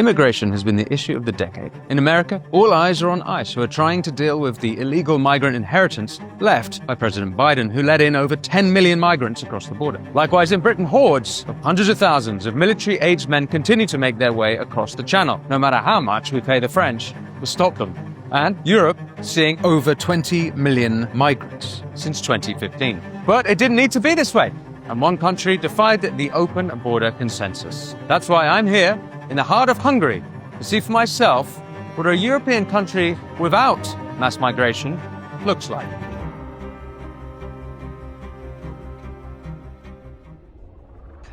Immigration has been the issue of the decade. In America, all eyes are on ICE, who are trying to deal with the illegal migrant inheritance left by President Biden, who let in over 10 million migrants across the border. Likewise, in Britain, hordes of hundreds of thousands of military-aged men continue to make their way across the Channel, no matter how much we pay the French to stop them. And Europe seeing over 20 million migrants since 2015. But it didn't need to be this way. And one country defied the open border consensus. That's why I'm here in the heart of Hungary to see for myself what a European country without mass migration looks like.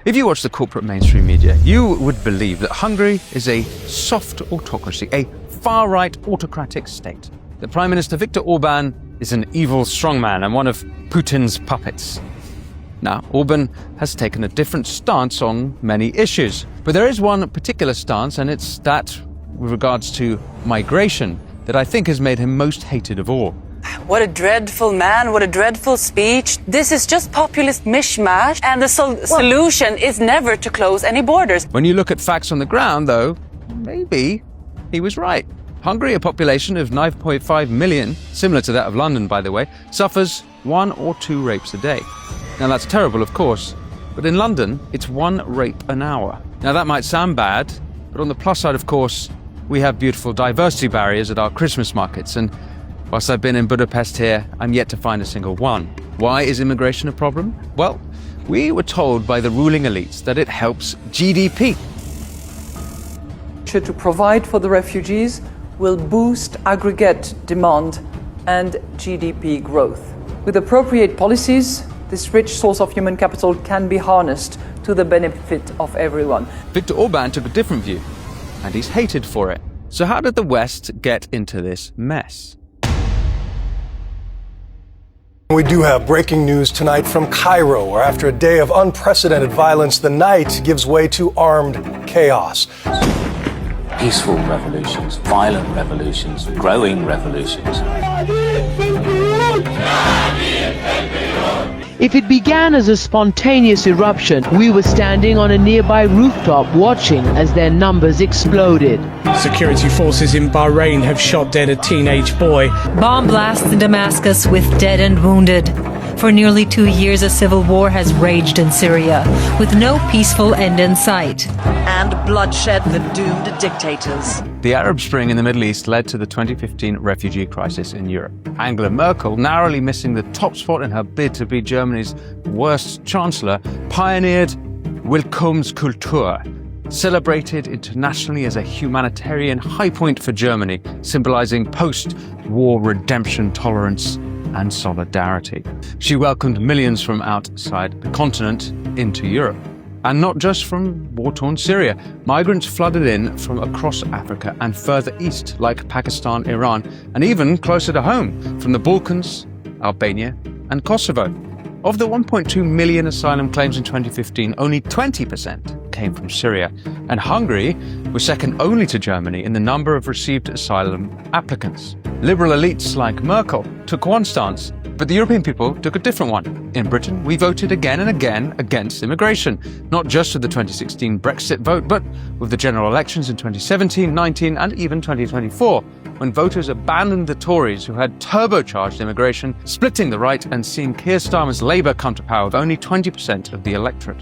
If you watch the corporate mainstream media, you would believe that Hungary is a soft autocracy, a far-right autocratic state. The Prime Minister Viktor Orbán is an evil strongman and one of Putin's puppets. Now, Orbán has taken a different stance on many issues, but there is one particular stance, and it's that with regards to migration that I think has made him most hated of all. What a dreadful man, what a dreadful speech. This is just populist mishmash, and the solution is never to close any borders. When you look at facts on the ground, though, maybe he was right. Hungary, a population of 9.5 million, similar to that of London, by the way, suffers 1 or 2 rapes a day. Now, that's terrible, of course, but in London, it's 1 rape an hour. Now, that might sound bad, but on the plus side, of course, we have beautiful diversity barriers at our Christmas markets, and whilst I've been in Budapest here, I'm yet to find a single one. Why is immigration a problem? Well, we were told by the ruling elites that it helps GDP. To provide for the refugees will boost aggregate demand and GDP growth. With appropriate policies, this rich source of human capital can be harnessed to the benefit of everyone. Viktor Orbán took a different view, and he's hated for it. So how did the West get into this mess? We do have breaking news tonight from Cairo, where after a day of unprecedented violence, the night gives way to armed chaos. Peaceful revolutions, violent revolutions, growing revolutions. If it began as a spontaneous eruption, we were standing on a nearby rooftop watching as their numbers exploded. Security forces in Bahrain have shot dead a teenage boy. Bomb blasts in Damascus with dead and wounded. For nearly 2 years, a civil war has raged in Syria, with no peaceful end in sight. And bloodshed that doomed dictators. The Arab Spring in the Middle East led to the 2015 refugee crisis in Europe. Angela Merkel, narrowly missing the top spot in her bid to be Germany's worst chancellor, pioneered Willkommenskultur, celebrated internationally as a humanitarian high point for Germany, symbolizing post-war redemption, tolerance, and solidarity. She welcomed millions from outside the continent into Europe. And not just from war-torn Syria. Migrants flooded in from across Africa and further east, like Pakistan, Iran, and even closer to home, from the Balkans, Albania, and Kosovo. Of the 1.2 million asylum claims in 2015, only 20% came from Syria. And Hungary was second only to Germany in the number of received asylum applicants. Liberal elites like Merkel took one stance, but the European people took a different one. In Britain, we voted again and again against immigration, not just with the 2016 Brexit vote, but with the general elections in 2017, 19, and even 2024, when voters abandoned the Tories who had turbocharged immigration, splitting the right and seeing Keir Starmer's Labour come to power with only 20% of the electorate.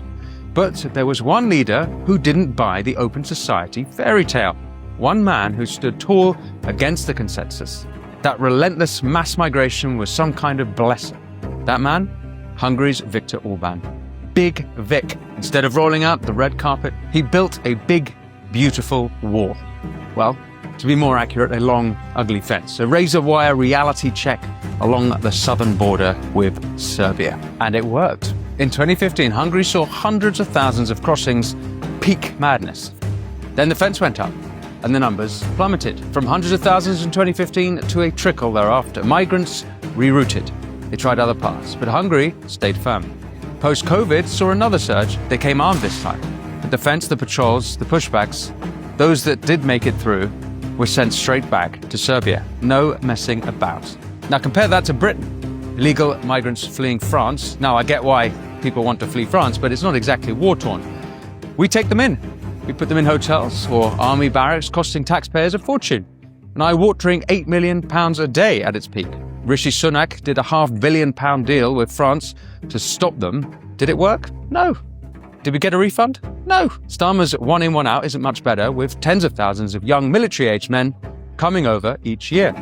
But there was one leader who didn't buy the open society fairy tale. One man who stood tall against the consensus. That relentless mass migration was some kind of blessing. That man? Hungary's Viktor Orbán. Big Vic. Instead of rolling out the red carpet, he built a big, beautiful wall. Well, to be more accurate, a long, ugly fence. A razor-wire reality check along the southern border with Serbia. And it worked. In 2015, Hungary saw hundreds of thousands of crossings, peak madness. Then the fence went up, and the numbers plummeted from hundreds of thousands in 2015 to a trickle thereafter. Migrants rerouted. They tried other paths, but Hungary stayed firm. Post-COVID saw another surge. They came armed this time. The defense, the patrols, the pushbacks, those that did make it through were sent straight back to Serbia. No messing about. Now compare that to Britain. Illegal migrants fleeing France. Now I get why people want to flee France, but it's not exactly war-torn. We take them in. We put them in hotels or army barracks, costing taxpayers a fortune. An eye-watering £8 million a day at its peak. Rishi Sunak did a £500 million deal with France to stop them. Did it work? No. Did we get a refund? No. Starmer's one in, one out isn't much better, with tens of thousands of young military-aged men coming over each year.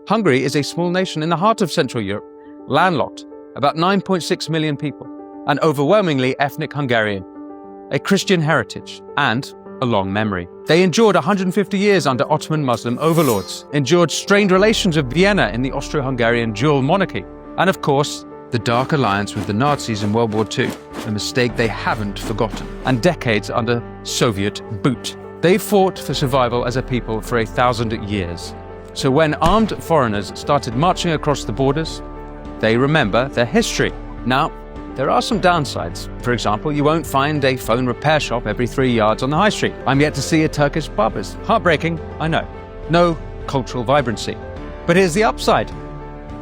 Hungary is a small nation in the heart of Central Europe, landlocked, about 9.6 million people, and overwhelmingly ethnic Hungarian, a Christian heritage, and a long memory. They endured 150 years under Ottoman Muslim overlords, endured strained relations with Vienna in the Austro-Hungarian dual monarchy, and of course, the dark alliance with the Nazis in World War II, a mistake they haven't forgotten, and decades under Soviet boot. They fought for survival as a people for 1,000 years. So when armed foreigners started marching across the borders, they remember their history. Now, there are some downsides. For example, you won't find a phone repair shop every 3 yards on the high street. I'm yet to see a Turkish barber's. Heartbreaking, I know. No cultural vibrancy. But here's the upside.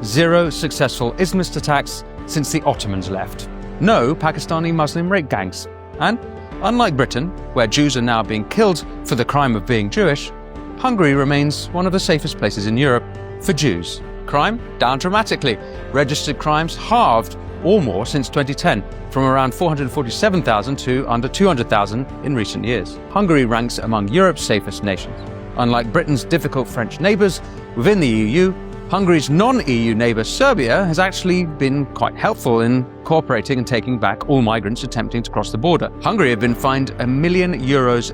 0 successful Islamist attacks since the Ottomans left. No Pakistani Muslim rape gangs. And unlike Britain, where Jews are now being killed for the crime of being Jewish, Hungary remains one of the safest places in Europe for Jews. Crime down dramatically. Registered crimes halved or more since 2010, from around 447,000 to under 200,000 in recent years. Hungary ranks among Europe's safest nations. Unlike Britain's difficult French neighbours within the EU, Hungary's non-EU neighbour Serbia has actually been quite helpful in cooperating and taking back all migrants attempting to cross the border. Hungary have been fined €1 million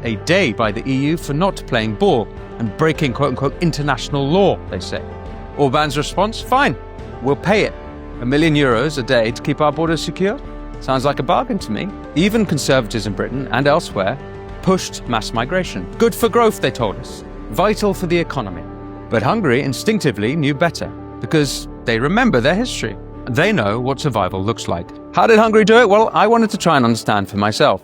a day by the EU for not playing ball and breaking quote-unquote international law, they say. Orban's response? Fine, we'll pay it. €1 million a day to keep our borders secure? Sounds like a bargain to me. Even Conservatives in Britain and elsewhere pushed mass migration. Good for growth, they told us. Vital for the economy. But Hungary instinctively knew better, because they remember their history. They know what survival looks like. How did Hungary do it? Well, I wanted to try and understand for myself.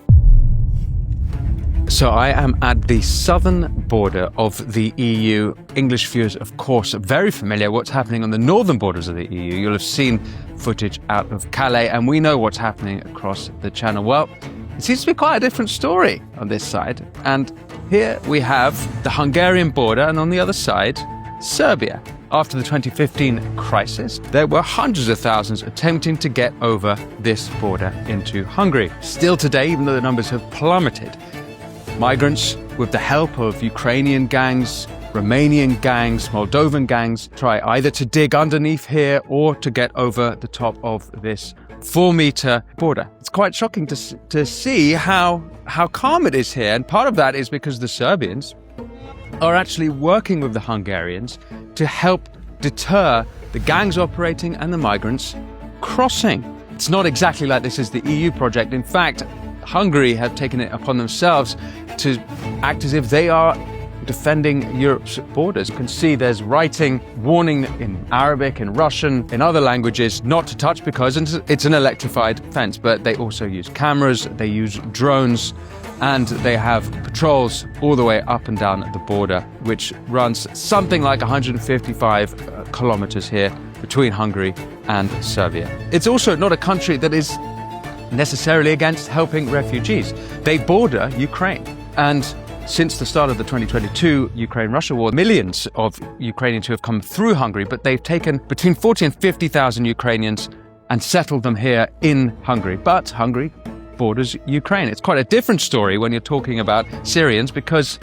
So I am at the southern border of the EU. English viewers, of course, are very familiar with what's happening on the northern borders of the EU. You'll have seen footage out of Calais, and we know what's happening across the Channel. Well, it seems to be quite a different story on this side. And here we have the Hungarian border, and on the other side, Serbia. After the 2015 crisis, there were hundreds of thousands attempting to get over this border into Hungary. Still today, even though the numbers have plummeted, migrants, with the help of Ukrainian gangs, Romanian gangs, Moldovan gangs, try either to dig underneath here or to get over the top of this 4-meter border. It's quite shocking to see how calm it is here, and part of that is because the Serbians are actually working with the Hungarians to help deter the gangs operating and the migrants crossing. It's not exactly like this is the EU project. In fact, Hungary have taken it upon themselves to act as if they are defending Europe's borders. You can see there's writing, warning in Arabic, in Russian, in other languages, not to touch because it's an electrified fence. But they also use cameras, they use drones, and they have patrols all the way up and down the border, which runs something like 155 kilometers here between Hungary and Serbia. It's also not a country that is necessarily against helping refugees. They border Ukraine, and since the start of the 2022 Ukraine-Russia war, millions of Ukrainians who have come through Hungary, but they've taken between 40 and 50,000 Ukrainians and settled them here in Hungary. But Hungary borders Ukraine. It's quite a different story when you're talking about Syrians, because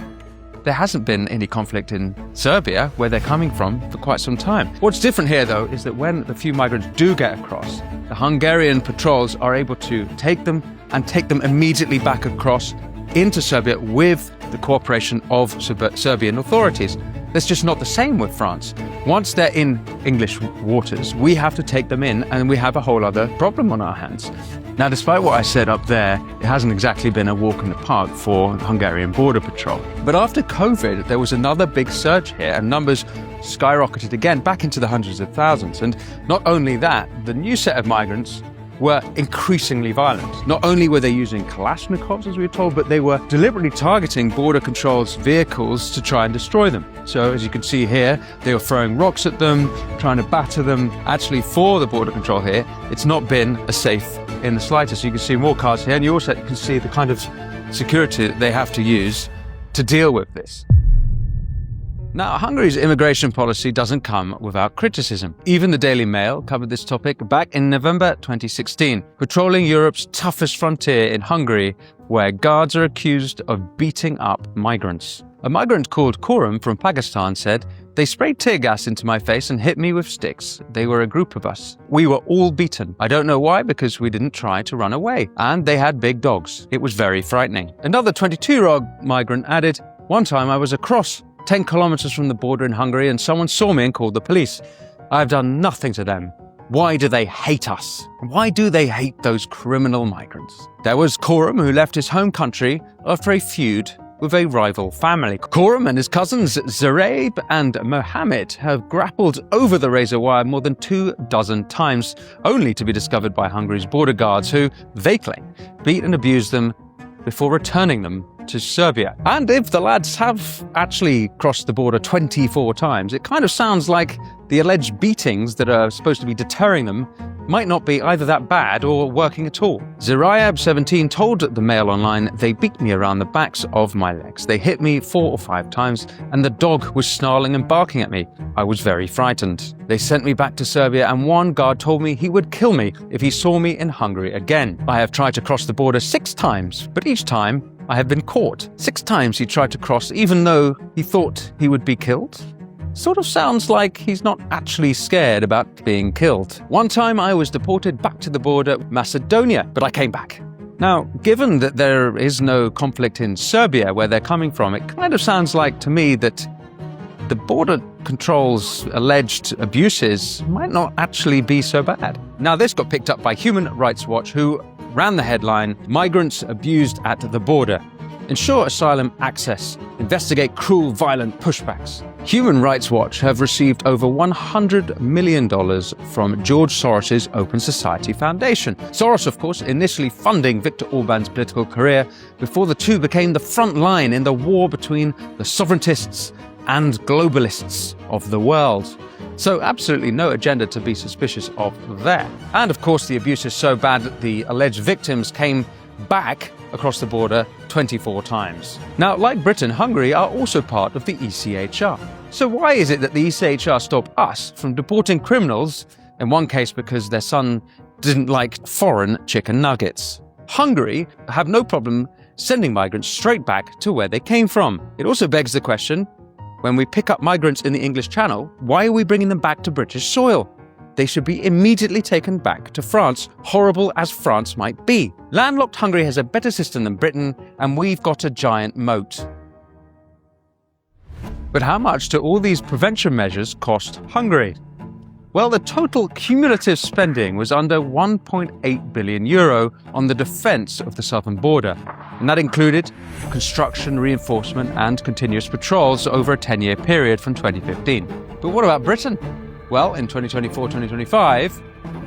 there hasn't been any conflict in Serbia, where they're coming from, for quite some time. What's different here, though, is that when the few migrants do get across, the Hungarian patrols are able to take them and take them immediately back across into Serbia with the cooperation of Serbian authorities. That's just not the same with France. Once they're in English waters, we have to take them in, and we have a whole other problem on our hands. Now, despite what I said up there, it hasn't exactly been a walk in the park for Hungarian Border Patrol. But after COVID, there was another big surge here, and numbers skyrocketed again, back into the hundreds of thousands. And not only that, the new set of migrants were increasingly violent. Not only were they using Kalashnikovs, as we were told, but they were deliberately targeting Border Control's vehicles to try and destroy them. So, as you can see here, they were throwing rocks at them, trying to batter them. Actually, for the Border Control here, it's not been a safe in the slightest. You can see more cars here, and you also can see the kind of security that they have to use to deal with this. Now, Hungary's immigration policy doesn't come without criticism. Even the Daily Mail covered this topic back in November 2016, patrolling Europe's toughest frontier in Hungary, where guards are accused of beating up migrants. A migrant called Korum from Pakistan said, "They sprayed tear gas into my face and hit me with sticks. They were a group of us. We were all beaten. I don't know why, because we didn't try to run away. And they had big dogs. It was very frightening." Another 22-year-old migrant added, "One time I was across 10 kilometers from the border in Hungary and someone saw me and called the police. I've done nothing to them. Why do they hate us? Why do they hate those criminal migrants?" There was Korum, who left his home country after a feud with a rival family. Korum and his cousins Zaraib and Mohammed have grappled over the razor wire more than 24 times, only to be discovered by Hungary's border guards, who, they claim, beat and abused them before returning them to Serbia. And if the lads have actually crossed the border 24 times, it kind of sounds like the alleged beatings that are supposed to be deterring them might not be either that bad or working at all. Zaraib, 17, told the Mail Online, "They beat me around the backs of my legs. They hit me 4 or 5 times, and the dog was snarling and barking at me. I was very frightened. They sent me back to Serbia, and one guard told me he would kill me if he saw me in Hungary again. I have tried to cross the border 6 times, but each time I have been caught. 6 times he tried to cross, even though he thought he would be killed." Sort of sounds like he's not actually scared about being killed. "One time I was deported back to the border of Macedonia, but I came back." Now, given that there is no conflict in Serbia where they're coming from, it kind of sounds like to me that the border control's alleged abuses might not actually be so bad. Now, this got picked up by Human Rights Watch, who ran the headline, "Migrants Abused at the Border. Ensure asylum access. Investigate cruel, violent pushbacks." Human Rights Watch have received over $100 million from George Soros's Open Society Foundation. Soros, of course, initially funding Viktor Orban's political career before the two became the front line in the war between the sovereigntists and globalists of the world. So absolutely no agenda to be suspicious of there. And of course, the abuse is so bad that the alleged victims came back across the border 24 times. Now, like Britain, Hungary are also part of the ECHR. So why is it that the ECHR stopped us from deporting criminals, in one case because their son didn't like foreign chicken nuggets? Hungary have no problem sending migrants straight back to where they came from. It also begs the question, when we pick up migrants in the English Channel, why are we bringing them back to British soil? They should be immediately taken back to France, horrible as France might be. Landlocked Hungary has a better system than Britain, and we've got a giant moat. But how much do all these prevention measures cost Hungary? Well, the total cumulative spending was under €1.8 billion on the defence of the southern border, and that included construction, reinforcement and continuous patrols over a 10-year period from 2015. But what about Britain? Well, in 2024-2025,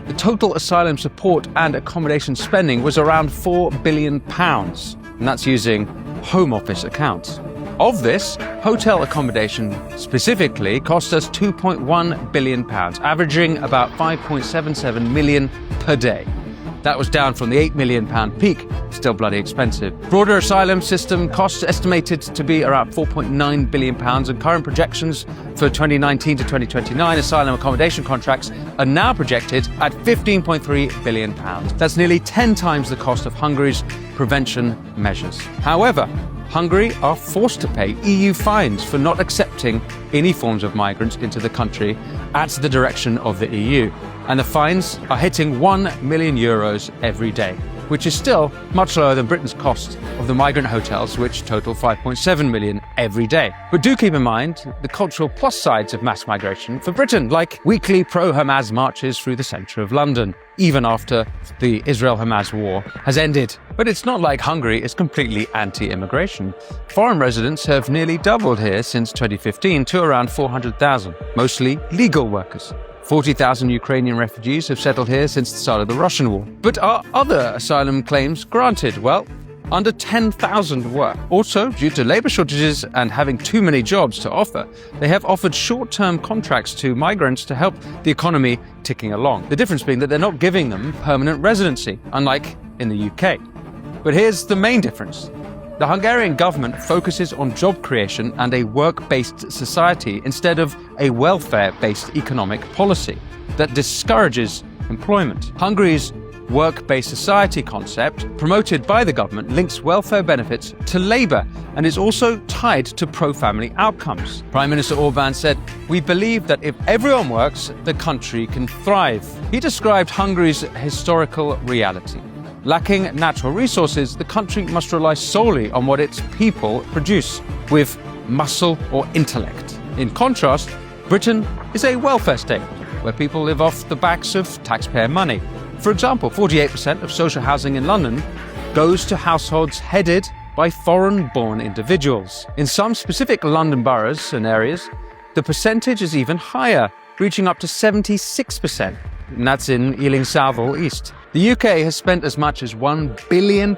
the total asylum support and accommodation spending was around £4 billion, and that's using Home Office accounts. Of this, hotel accommodation specifically cost us £2.1 billion, averaging about £5.77 million per day. That was down from the £8 million peak, still bloody expensive. Broader asylum system costs estimated to be around £4.9 billion, and current projections for 2019 to 2029 asylum accommodation contracts are now projected at £15.3 billion. That's nearly 10 times the cost of Hungary's prevention measures. However, Hungary are forced to pay EU fines for not accepting any forms of migrants into the country at the direction of the EU. And the fines are hitting €1 million every day, which is still much lower than Britain's cost of the migrant hotels, which total £5.7 million every day. But do keep in mind the cultural plus sides of mass migration for Britain, like weekly pro-Hamas marches through the centre of London, even after the Israel-Hamas war has ended. But it's not like Hungary is completely anti-immigration. Foreign residents have nearly doubled here since 2015 to around 400,000, mostly legal workers. 40,000 Ukrainian refugees have settled here since the start of the Russian war. But are other asylum claims granted? Well, Under 10,000 work. Also, due to labor shortages and having too many jobs to offer, they have offered short-term contracts to migrants to help the economy ticking along. The difference being that they're not giving them permanent residency, unlike in the UK. But here's the main difference. The Hungarian government focuses on job creation and a work-based society instead of a welfare-based economic policy that discourages employment. Hungary's work-based society concept, promoted by the government, links welfare benefits to labour and is also tied to pro-family outcomes. Prime Minister Orbán said, "We believe that if everyone works, the country can thrive." He described Hungary's historical reality. Lacking natural resources, the country must rely solely on what its people produce, with muscle or intellect. In contrast, Britain is a welfare state, where people live off the backs of taxpayer money. For example, 48% of social housing in London goes to households headed by foreign-born individuals. In some specific London boroughs and areas, the percentage is even higher, reaching up to 76%. And that's in Ealing Southall East. The UK has spent as much as £1 billion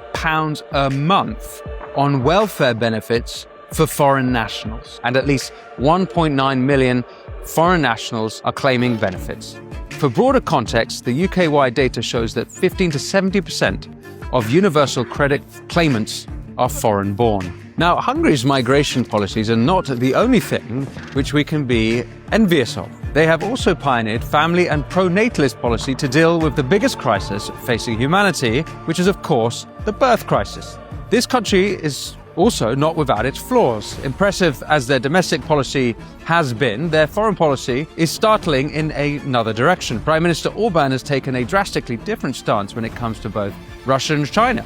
a month on welfare benefits for foreign nationals, and at least 1.9 million foreign nationals are claiming benefits. For broader context, the UK-wide data shows that 15 to 70% of universal credit claimants are foreign-born. Now, Hungary's migration policies are not the only thing which we can be envious of. They have also pioneered family and pro-natalist policy to deal with the biggest crisis facing humanity, which is, of course, the birth crisis. This country is also not without its flaws. Impressive as their domestic policy has been, their foreign policy is startling in another direction. Prime Minister Orbán has taken a drastically different stance when it comes to both Russia and China,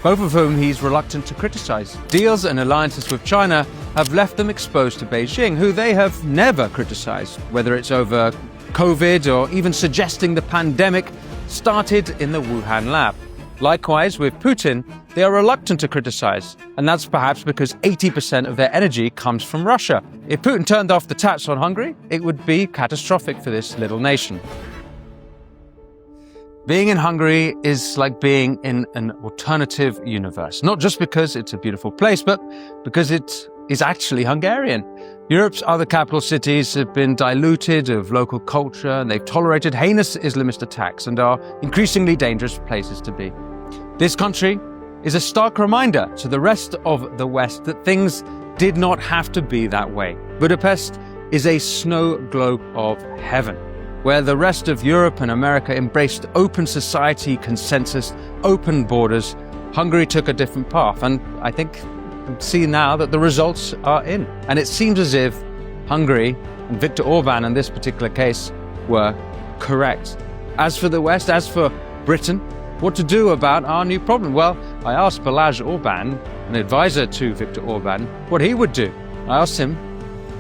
both of whom he's reluctant to criticize. Deals and alliances with China have left them exposed to Beijing, who they have never criticized, whether it's over COVID or even suggesting the pandemic started in the Wuhan lab. Likewise, with Putin, they are reluctant to criticize, and that's perhaps because 80% of their energy comes from Russia. If Putin turned off the taps on Hungary, it would be catastrophic for this little nation. Being in Hungary is like being in an alternative universe, not just because it's a beautiful place, but because it is actually Hungarian. Europe's other capital cities have been diluted of local culture, and they've tolerated heinous Islamist attacks and are increasingly dangerous places to be. This country is a stark reminder to the rest of the West that things did not have to be that way. Budapest is a snow globe of heaven, where the rest of Europe and America embraced open society, consensus, open borders. Hungary took a different path, and I think see now that the results are in. And it seems as if Hungary and Viktor Orbán in this particular case were correct. As for the West, as for Britain, what to do about our new problem? Well, I asked Balázs Orbán, an advisor to Viktor Orbán, what he would do. I asked him,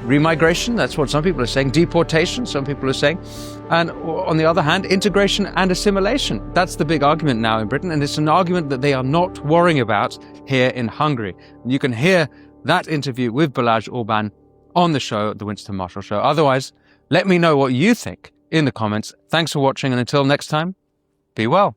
remigration, that's what some people are saying, deportation, some people are saying, and on the other hand, integration and assimilation. That's the big argument now in Britain, and it's an argument that they are not worrying about here in Hungary. And you can hear that interview with Balázs Orbán on the show, The Winston Marshall Show. Otherwise, let me know what you think in the comments. Thanks for watching, and until next time, be well.